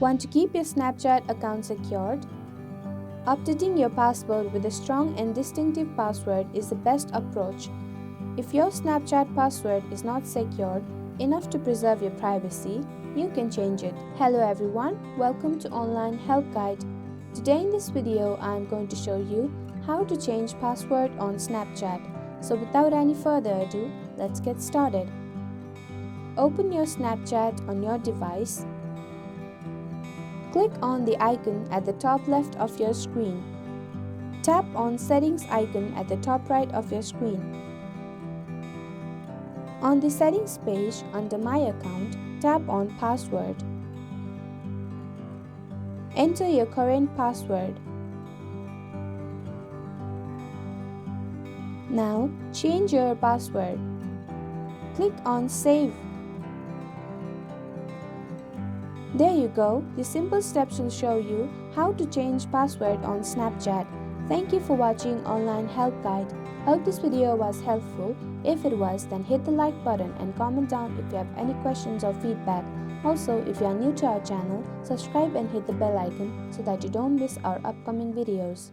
Want to keep your Snapchat account secured? Updating your password with a strong and distinctive password is the best approach. If your Snapchat password is not secured enough to preserve your privacy, you can change it. Hello everyone, welcome to Online Help Guide. Today in this video, I am going to show you how to change password on Snapchat. So without any further ado, let's get started. Open your Snapchat on your device. Click on the icon at the top left of your screen. Tap on Settings icon at the top right of your screen. On the Settings page, under My Account, tap on Password. Enter your current password. Now, change your password. Click on Save. There you go, the simple steps will show you how to change password on Snapchat. Thank you for watching Online Help Guide. Hope this video was helpful. If it was, then hit the like button and comment down if you have any questions or feedback. Also, if you are new to our channel, subscribe and hit the bell icon so that you don't miss our upcoming videos.